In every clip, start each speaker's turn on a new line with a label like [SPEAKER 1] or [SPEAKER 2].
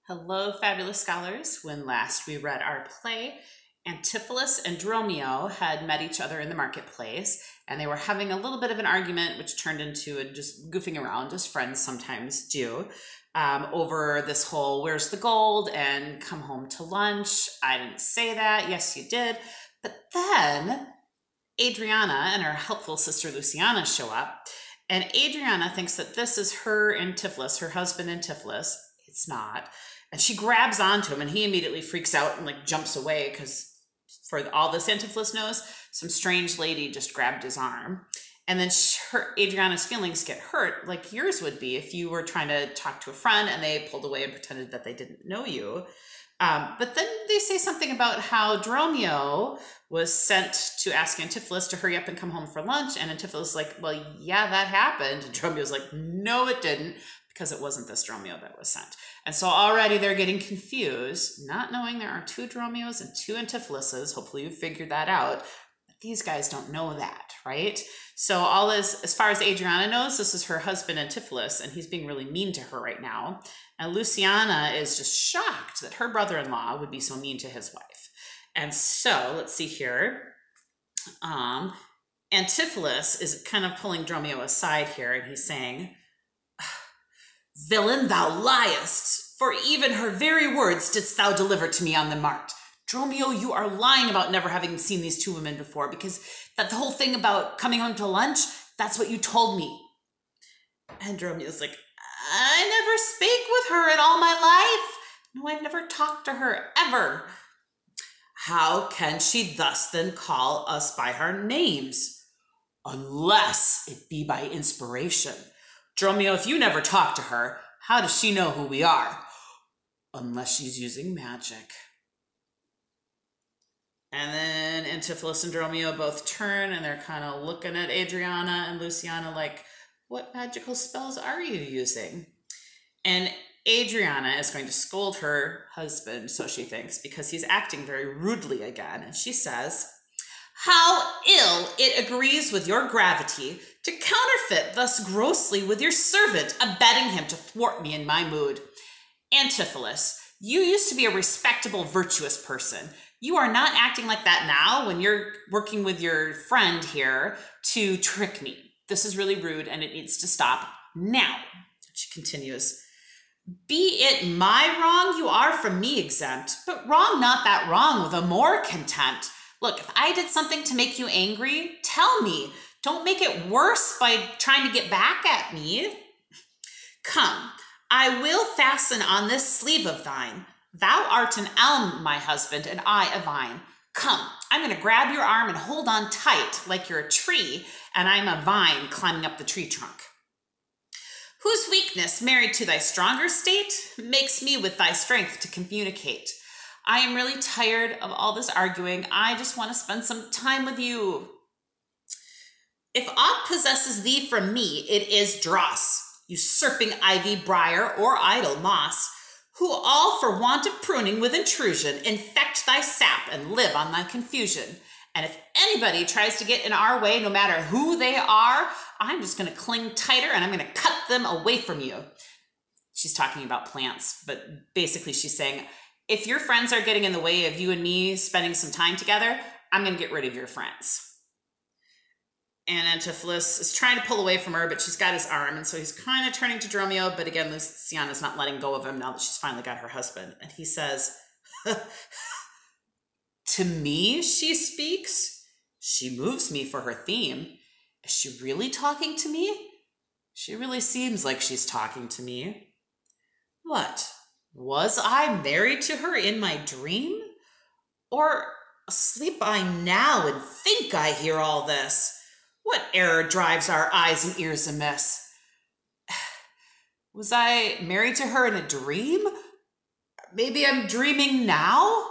[SPEAKER 1] Hello, fabulous scholars. When last we read our play, Antipholus and Dromio had met each other in the marketplace, and they were having a little bit of an argument, which turned into just goofing around, as friends sometimes do, over this whole where's the gold and come home to lunch. I didn't say that. Yes, you did. But then Adriana and her helpful sister Luciana show up, and Adriana thinks that this is her Antipholus, her husband Antipholus. It's not. And she grabs onto him, and he immediately freaks out and jumps away because for all this Antipholus knows, some strange lady just grabbed his arm. And then Adriana's feelings get hurt like yours would be if you were trying to talk to a friend and they pulled away and pretended that they didn't know you. But then they say something about how Dromio was sent to ask Antipholus to hurry up and come home for lunch. And Antipholus is like, well, yeah, that happened. And Dromio's like, no, it didn't, because it wasn't this Dromio that was sent. And so already they're getting confused, not knowing there are two Dromios and two Antipholuses. Hopefully you figured that out. But these guys don't know that, right? So all this, as far as Adriana knows, this is her husband Antipholus, and he's being really mean to her right now. And Luciana is just shocked that her brother-in-law would be so mean to his wife. And so let's see here. Antipholus is kind of pulling Dromio aside here, and he's saying, "Villain, thou liest, for even her very words didst thou deliver to me on the mart. Dromio, you are lying about never having seen these two women before, because that the whole thing about coming home to lunch, that's what you told me." And Dromio's like, I never spake with her in all my life. No, I've never talked to her, ever. How can she thus then call us by our names? Unless it be by inspiration. Dromio, if you never talk to her, how does she know who we are? Unless she's using magic. And then Antipholus and Dromio both turn, and they're kind of looking at Adriana and Luciana like, what magical spells are you using? And Adriana is going to scold her husband, so she thinks, because he's acting very rudely again. And she says, how ill it agrees with your gravity to counterfeit thus grossly with your servant, abetting him to thwart me in my mood. Antipholus, you used to be a respectable, virtuous person. You are not acting like that now when you're working with your friend here to trick me. This is really rude and it needs to stop now. She continues, be it my wrong, you are from me exempt, but wrong not that wrong with a more contempt. Look, if I did something to make you angry, tell me. Don't make it worse by trying to get back at me. Come, I will fasten on this sleeve of thine. Thou art an elm, my husband, and I a vine. Come, I'm going to grab your arm and hold on tight like you're a tree, and I'm a vine climbing up the tree trunk. Whose weakness, married to thy stronger state, makes me with thy strength to communicate. I am really tired of all this arguing. I just want to spend some time with you. If aught possesses thee from me, it is dross, usurping ivy, briar, or idle moss, who all for want of pruning with intrusion infect thy sap and live on thy confusion. And if anybody tries to get in our way, no matter who they are, I'm just going to cling tighter and I'm going to cut them away from you. She's talking about plants, but basically she's saying, if your friends are getting in the way of you and me spending some time together, I'm going to get rid of your friends. And Antipholus is trying to pull away from her, but she's got his arm, and so he's kind of turning to Dromio, but again, Luciana's not letting go of him now that she's finally got her husband. And he says, to me she speaks. She moves me for her theme. Is she really talking to me? She really seems like she's talking to me. What? Was I married to her in my dream? Or asleep I now and think I hear all this? What error drives our eyes and ears amiss? Was I married to her in a dream? Maybe I'm dreaming now?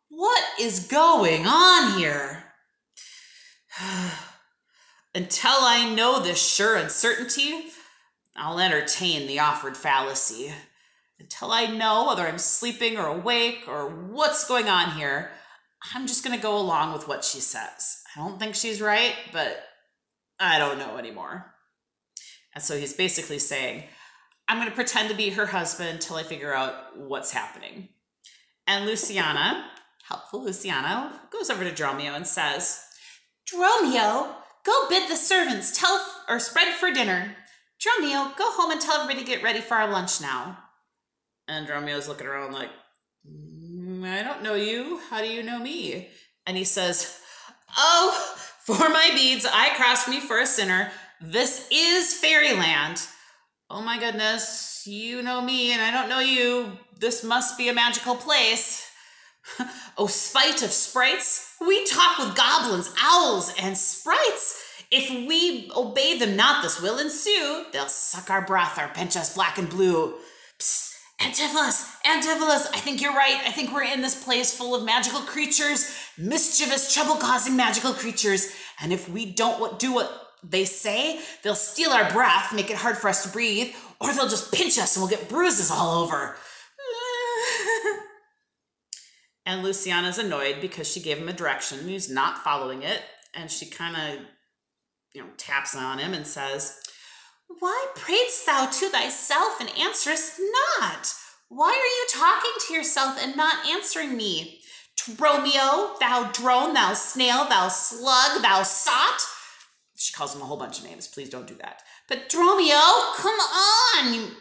[SPEAKER 1] What is going on here? Until I know this sure uncertainty, I'll entertain the offered fallacy. Until I know whether I'm sleeping or awake or what's going on here, I'm just going to go along with what she says. I don't think she's right, but I don't know anymore. And so he's basically saying, I'm going to pretend to be her husband until I figure out what's happening. And Luciana, helpful Luciana, goes over to Dromio and says, Dromio, go bid the servants spread for dinner. Dromio, go home and tell everybody to get ready for our lunch now. And Dromio's looking around like, I don't know you. How do you know me? And he says, oh, for my beads, I crossed me for a sinner. This is fairyland. Oh my goodness, you know me and I don't know you. This must be a magical place. Oh, spite of sprites, we talk with goblins, owls, and sprites. If we obey them not, this will ensue. They'll suck our breath or pinch us black and blue. Psst, Antipholus, Antipholus, I think you're right. I think we're in this place full of magical creatures, mischievous, trouble-causing magical creatures. And if we don't do what they say, they'll steal our breath, make it hard for us to breathe, or they'll just pinch us and we'll get bruises all over. And Luciana's annoyed because she gave him a direction and he's not following it. And she kind of, taps on him and says, why pratest thou to thyself and answerest not? Why are you talking to yourself and not answering me? Dromio, thou drone, thou snail, thou slug, thou sot. She calls him a whole bunch of names. Please don't do that. But Dromio, come on.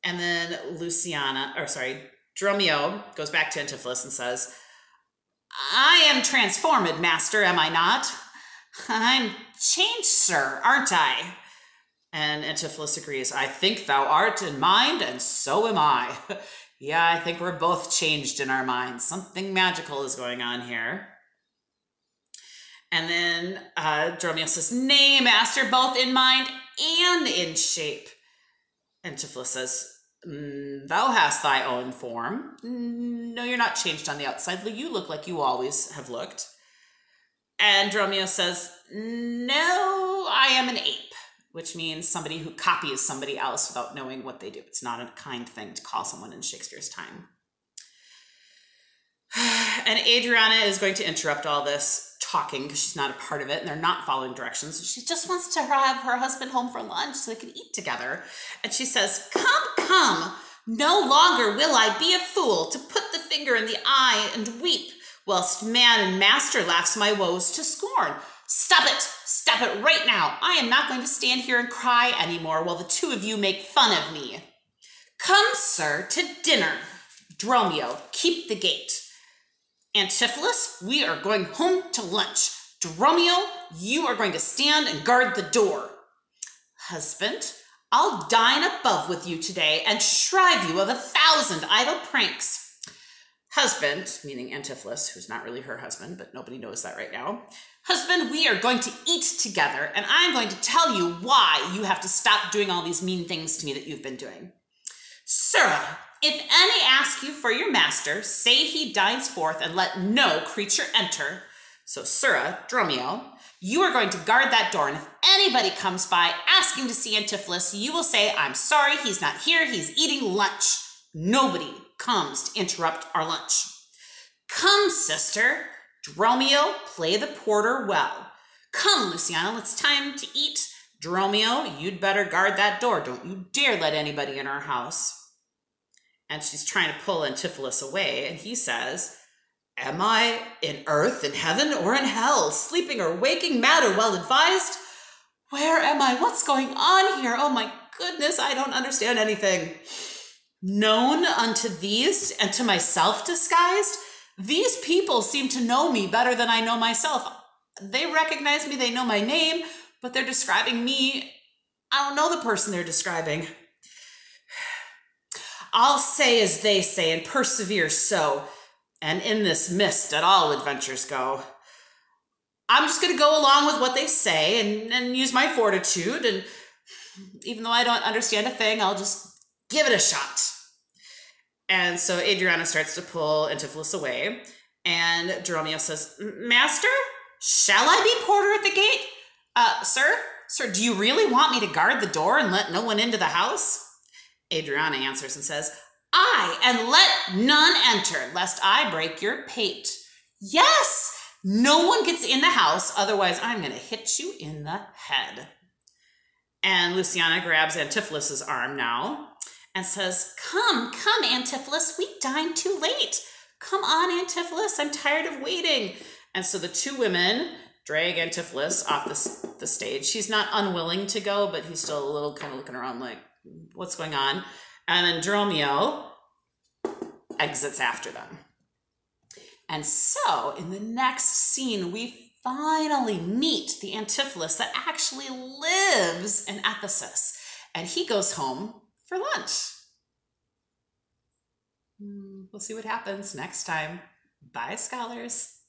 [SPEAKER 1] And then Dromio goes back to Antipholus and says, I am transformed, master, am I not? I'm changed, sir, aren't I? And Antipholus agrees, I think thou art in mind, and so am I. Yeah, I think we're both changed in our minds. Something magical is going on here. And then Dromio says, nay, master, both in mind and in shape. Antipholus says, thou hast thy own form. No, you're not changed on the outside. You look like you always have looked. And Dromio says, no, I am an ape, which means somebody who copies somebody else without knowing what they do. It's not a kind thing to call someone in Shakespeare's time. And Adriana is going to interrupt all this talking because she's not a part of it and they're not following directions. She just wants to have her husband home for lunch so they can eat together. And she says, come, no longer will I be a fool to put the finger in the eye and weep, whilst man and master laughs my woes to scorn. Stop it right now. I am not going to stand here and cry anymore while the two of you make fun of me. Come, sir, to dinner. Dromio, keep the gate. Antipholus, we are going home to lunch. Dromio, you are going to stand and guard the door. Husband, I'll dine above with you today and shrive you of 1,000 idle pranks. Husband, meaning Antipholus, who's not really her husband, but nobody knows that right now. Husband, we are going to eat together, and I'm going to tell you why you have to stop doing all these mean things to me that you've been doing. Sirrah, if any ask you for your master, say he dines forth and let no creature enter. So, Sirrah, Dromio, you are going to guard that door, and if anybody comes by asking to see Antipholus, you will say, I'm sorry, he's not here, he's eating lunch. Nobody comes to interrupt our lunch. Come, sister. Dromio, play the porter well. Come, Luciana, it's time to eat. Dromio, you'd better guard that door. Don't you dare let anybody in our house. And she's trying to pull Antipholus away, and he says, am I in earth, in heaven, or in hell, sleeping or waking, mad or well advised? Where am I? What's going on here? Oh my goodness, I don't understand anything. Known unto these and to myself disguised? These people seem to know me better than I know myself. They recognize me, they know my name, but they're describing me. I don't know the person they're describing. I'll say as they say and persevere so, and in this mist at all adventures go. I'm just going to go along with what they say and use my fortitude, and even though I don't understand a thing, I'll just give it a shot. And so Adriana starts to pull Antipholus away, and Dromio says, Master, shall I be porter at the gate? Sir, do you really want me to guard the door and let no one into the house? Adriana answers and says, Aye, and let none enter, lest I break your pate. Yes, no one gets in the house, otherwise I'm going to hit you in the head. And Luciana grabs Antipholus' arm now, and says, come, Antipholus, we dined too late. Come on, Antipholus, I'm tired of waiting. And so the two women drag Antipholus off the stage. She's not unwilling to go, but he's still a little kind of looking around like, what's going on? And then Dromio exits after them. And so in the next scene, we finally meet the Antipholus that actually lives in Ephesus. And he goes home for lunch. We'll see what happens next time. Bye, scholars.